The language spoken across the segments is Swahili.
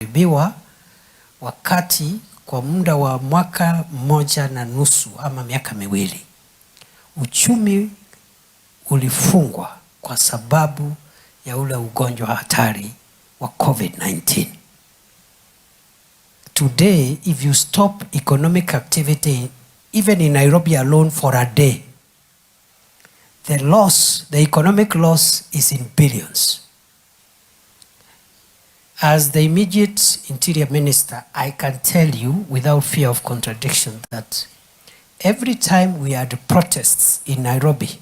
biwa wakati kwa muda wa mwaka mmoja na nusu ama miaka miwili uchumi ulifungwa kwa sababu ya ule ugonjwa hatari wa COVID-19. Today, if you stop economic activity, even in Nairobi alone for a day, the economic loss is in billions. As the immediate Interior Minister, I can tell you without fear of contradiction that every time we had protests in Nairobi,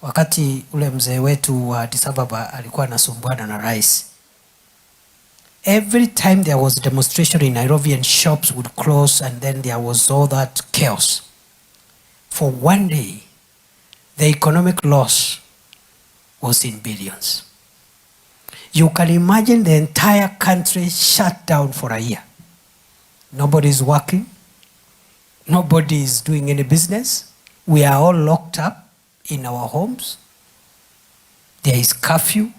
wakati ule mzee wetu wa Addis Ababa alikuwa anasumbuana na rais, every time there was a demonstration in Nairobi and shops would close and then there was all that chaos. For one day, the economic loss was in billions. You can imagine the entire country shut down for a year. Nobody is working. Nobody is doing any business. We are all locked up in our homes. There is curfew.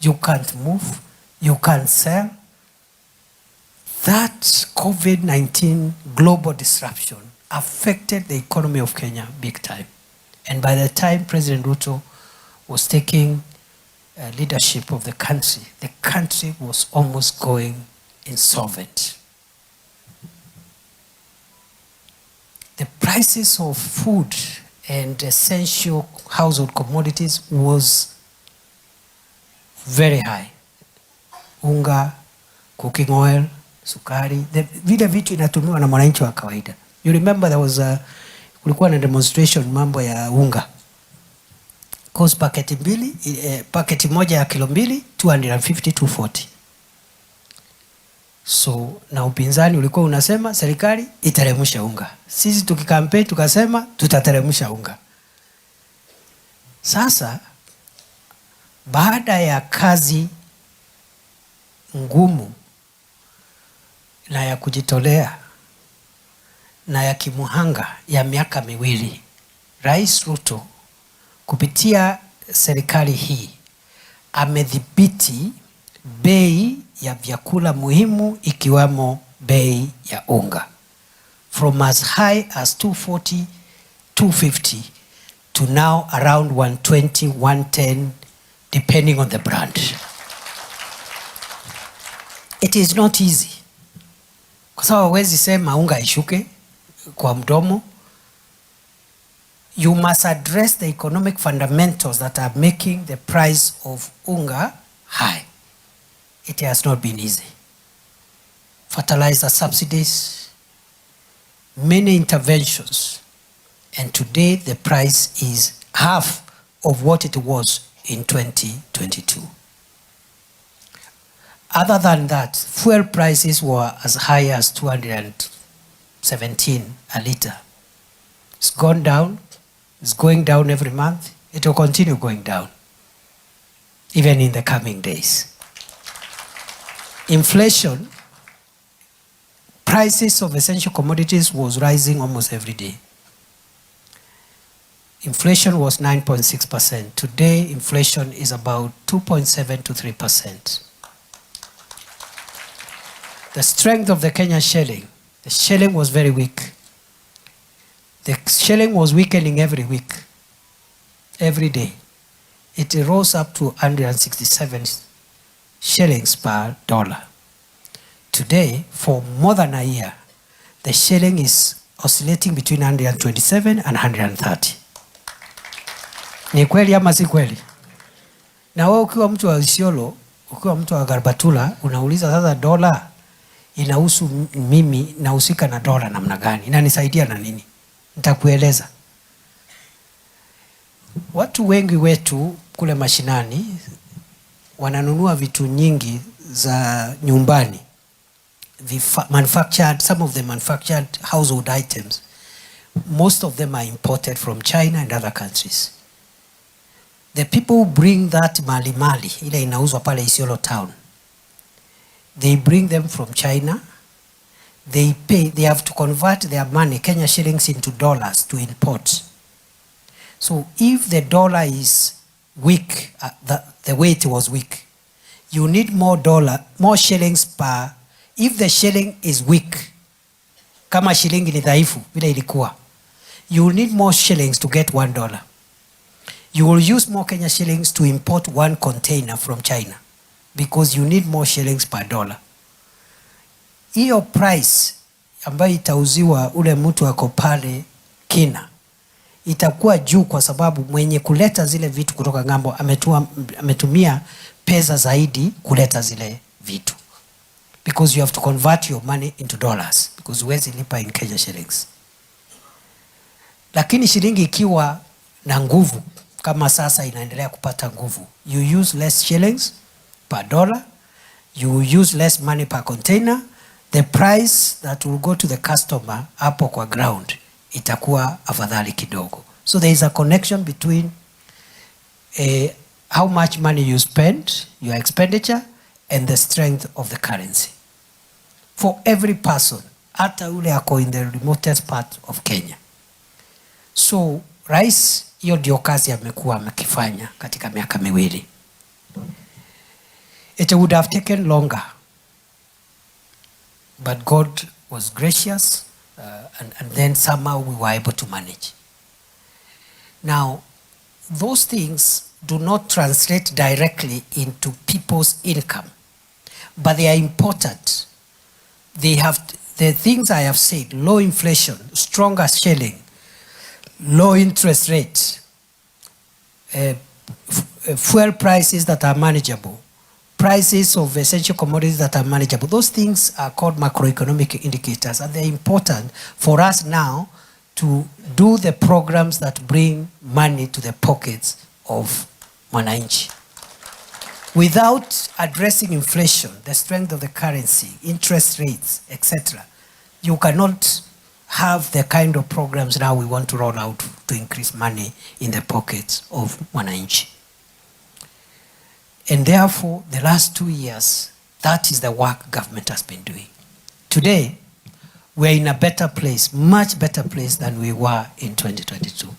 You can't move. You can't sell. That COVID-19 global disruption affected the economy of Kenya big time. And by the time President Ruto was taking leadership of the country was almost going insolvent. The prices of food and essential household commodities was very high. Unga, cooking oil, sukari, vile vitu inatumiwa na mwananchi wa kawaida. You remember there was kulikuwa na demonstration mambo ya unga. Cost paketi moja ya kilo mbili, 250, 240. So, na upinzani ulikuwa unasema serikali itaremusha unga. Sisi tukikampeni tukasema tutateremusha unga. Sasa, baada ya kazi ngumu na ya kujitolea na ya kimuhanga ya miaka miwili, Rais Ruto kupitia serikali hii amedhibiti bei ya vyakula muhimu ikiwemo bei ya unga from as high as 240, 250 to now around 120, 110 depending on the brand. It is not easy. Kwa sababu huwezi sema unga ishuke kwa mdomo. You must address the economic fundamentals that are making the price of unga high. It has not been easy. Fertilizer subsidies, many interventions, and today the price is half of what it was in 2022. Other than that, fuel prices were as high as 217 a liter. It's gone down. It's going down every month. It will continue going down, even in the coming days. Inflation, prices of essential commodities was rising almost every day. Inflation was 9.6%. Today, inflation is about 2.7 to 3%. The strength of the Kenyan shilling, the shilling was very weak. The shilling was weakening every week, every day. It rose up to 167 shillings per dollar. Today, for more than a year, the shilling is oscillating between 127 and 130. Ni kweli ama si kweli? Na wewe ukiwa mtu wa Isiolo, ukiwa mtu wa Garbatula, unauliza sasa dola inahusu mimi nahusika na dola namna gani? Inanisaidia na nini? Nitakueleza. Watu wengi wetu kule mashinani wananunua vitu nyingi za nyumbani. Some of the manufactured household items. Most of them are imported from China and other countries. The people who bring that mali ile inauzwa pale Isiolo town, they bring them from China. They have to convert their money, Kenya shillings, into dollars to import. So if the dollar is weak, the way it was weak, you need more shillings per, if the shilling is weak, kama shilingi ni dhaifu vile ilikuwa, you will need more shillings to get $1. You will use more Kenya shillings to import 1 container from China because you need more shillings per dollar. Hiyo price ambayo itauziwa ule mtu ako pale Kina itakuwa juu kwa sababu mwenye kuleta zile vitu kutoka ngambo ametumia pesa zaidi kuleta zile vitu, because you have to convert your money into dollars because huwezi lipa in Kenya shillings. Lakini shilingi ikiwa na nguvu kama sasa inaendelea kupata nguvu, you use less shillings per dollar, you use less money per container, the price that will go to the customer hapo kwa ground itakuwa afadhali kidogo. So there is a connection between how much money you spend, your expenditure, and the strength of the currency. For every person, hata ule ako in the remotest part of Kenya. So, rais hiyo ndio kazi amekuwa amekifanya katika miaka miwili. It would have taken longer, but God was gracious, and then somehow we were able to manage. Now, those things do not translate directly into people's income, but they are important. They have the things I have said: low inflation, stronger shilling, low interest rate, fuel prices that are manageable, prices of essential commodities that are manageable. Those things are called macroeconomic indicators, and they're important for us now to do the programs that bring money to the pockets of mwananchi. Without addressing inflation, the strength of the currency, interest rates, etc., you cannot have the kind of programs now we want to roll out to increase money in the pockets of mwananchi. And therefore, the last 2 years, that is the work government has been doing. Today, we are in a better place, much better place than we were in 2022.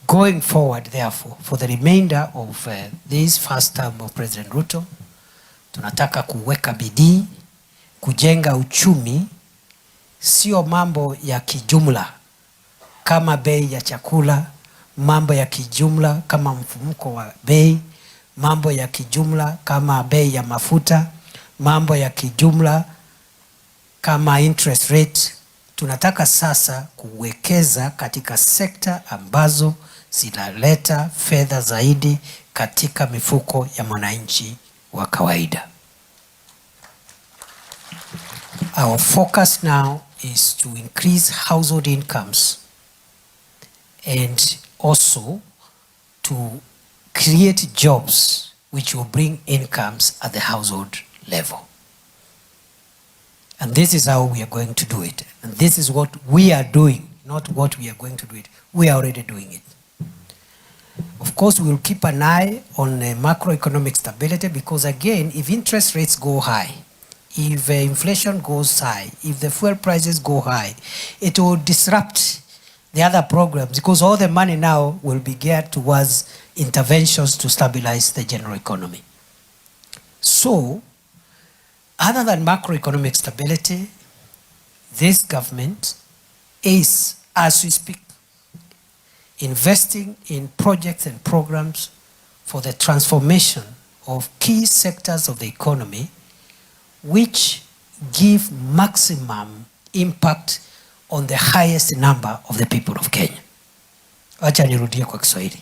Going forward, therefore, for the remainder of this first term of President Ruto, tunataka kuweka bidii, kujenga uchumi, sio mambo ya kijumla kama bei ya chakula, mambo ya kijumla kama mfumuko wa bei, mambo ya kijumla kama bei ya mafuta, mambo ya kijumla kama interest rate. Tunataka sasa kuwekeza katika sekta ambazo zinaleta fedha zaidi katika mifuko ya mwananchi wa kawaida. Our focus now is to increase household incomes and also to create jobs which will bring incomes at the household level. And this is how we are going to do it. And this is what we are doing, not what we are going to do it. We are already doing it. Of course, we will keep an eye on macroeconomic stability, because again, if interest rates go high, if inflation goes high, if the fuel prices go high, it will disrupt the other programs, because all the money now will be geared towards interventions to stabilize the general economy. So, other than macroeconomic stability, this government is, as we speak, investing in projects and programs for the transformation of key sectors of the economy which give maximum impact on the highest number of the people of Kenya. Acha nirudie kwa Kiswahili.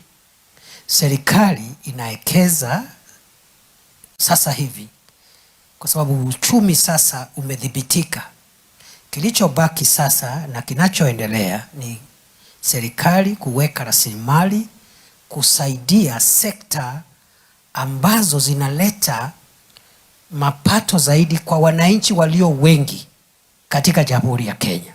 Serikali inaekeza sasa hivi kwa sababu uchumi sasa umedhibitika. Kilichobaki sasa na kinachoendelea ni serikali kuweka rasilimali kusaidia sekta ambazo zinaleta mapato zaidi kwa wananchi walio wengi katika Jamhuri ya Kenya.